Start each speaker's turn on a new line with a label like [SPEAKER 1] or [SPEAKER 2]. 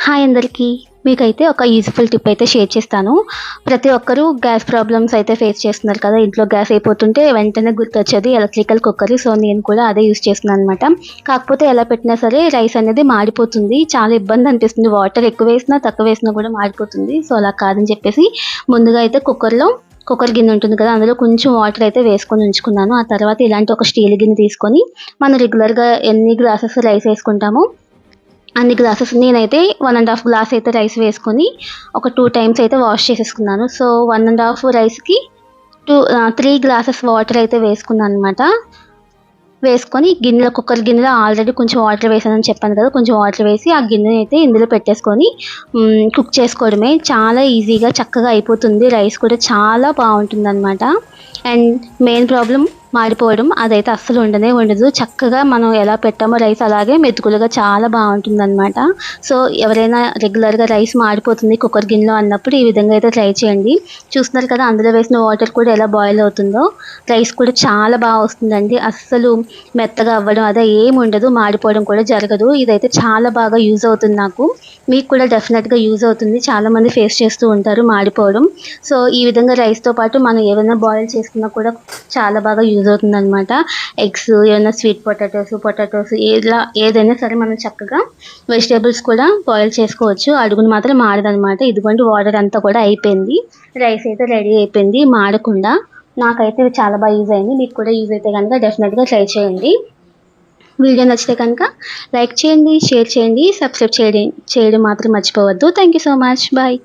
[SPEAKER 1] Hi అందరికీ. మీకైతే ఒక యూజ్‌ఫుల్ టిప్ అయితే షేర్ చేస్తాను. ప్రతి ఒక్కరు గ్యాస్ ప్రాబ్లమ్స్ అయితే ఫేస్ చేస్తున్నారు కదా! ఇంట్లో గ్యాస్ అయిపోతుంటే వెంటనే గుర్తొచ్చేది ఎలక్ట్రికల్ కుక్కర్. సో, నేను కూడా అదే యూజ్ చేస్తున్నాననమాట. కాకపోతే ఎలా పెట్టినా సరే రైస్ అనేది మాడిపోతుంది. చాలా ఇబ్బంది అనిపిస్తుంది. వాటర్ ఎక్కువేసినా, తక్కువేసినా కూడా మాడిపోతుంది. సో, అలా కాదని చెప్పేసి ముందుగా అయితే కుక్కర్ గిన్నె ఉంటుంది కదా! అందులో కొంచెం వాటర్ అయితే వేసుకొని ఉంచుకున్నాను. ఆ తర్వాత ఇలాంటి ఒక స్టీల్ గిన్నె తీసుకొని మనం రెగ్యులర్‌గా ఎన్ని గ్లాసెస్ రైస్ ఏసుకుంటామో అన్ని గ్లాసెస్ నేనైతే 1 ½ గ్లాస్ అయితే రైస్ వేసుకొని ఒక 2 టైమ్స్ అయితే వాష్ చేసేసుకున్నాను. సో, 1 ½ రైస్‌కి 3 గ్లాసెస్ వాటర్ అయితే వేసుకున్నాననమాట. వేసుకొని కుక్కర్ గిన్నెలో ఆల్రెడీ కొంచెం వాటర్ వేసానని చెప్పాను కదా! కొంచెం వాటర్ వేసి ఆ గిన్నెని అయితే ఇందులో పెట్టేసుకొని కుక్ చేసుకోవడమే. చాలా ఈజీగా చక్కగా అయిపోతుంది. రైస్ కూడా చాలా బావుంటుందనమాట. అండ్ మెయిన్ ప్రాబ్లమ్ మాడిపోవడం అదైతే అస్సలు ఉండదు. చక్కగా మనం ఎలా పెట్టామో రైస్ అలాగే మెతుకులుగా చాలా బావుంటుందనమాట. సో, ఎవరైనా రెగ్యులర్‌గా రైస్ మాడిపోతుంది కుక్కర్ గిన్నెలో అన్నప్పుడు ఈ విధంగా అయితే ట్రై చేయండి. చూస్తున్నారు కదా! అందులో వేసిన వాటర్ కూడా ఎలా బాయిల్ అవుతుందో. రైస్ కూడా చాలా వస్తుందండి. అస్సలు మెత్తగా అవ్వడం అదే ఏముండదు. మాడిపోవడం కూడా జరగదు. ఇదైతే చాలా బాగా యూజ్ అవుతుంది నాకు. మీకు కూడా డెఫినెట్‌గా యూజ్ అవుతుంది. చాలామంది ఫేస్ చేస్తూ ఉంటారు మాడిపోవడం. సో, ఈ విధంగా రైస్‌తో పాటు మనం ఏవైనా బాయిల్ చేసుకున్నా కూడా చాలా బాగా యూజ్ అవుతుందనమాట. ఎగ్స్, ఏమైనా స్వీట్ పొటాటోస్ ఇలా ఏదైనా సరే మనం చక్కగా వెజిటబుల్స్ కూడా బాయిల్ చేసుకోవచ్చు. అడుగున మాత్రం మాడదనమాట. ఇదిగోండి వాటర్ అంతా కూడా అయిపోయింది. రైస్ అయితే రెడీ అయిపోయింది మాడకుండా. నాకైతే ఇది చాలా యూజ్ అయింది. మీకు కూడా యూజ్ అయితే కనుక డెఫినెట్‌గా ట్రై చేయండి. వీడియో నచ్చితే కనుక లైక్ చేయండి, షేర్ చేయండి, సబ్స్క్రైబ్ చేయడం మాత్రం మర్చిపోవద్దు. Thank you so much. Bye.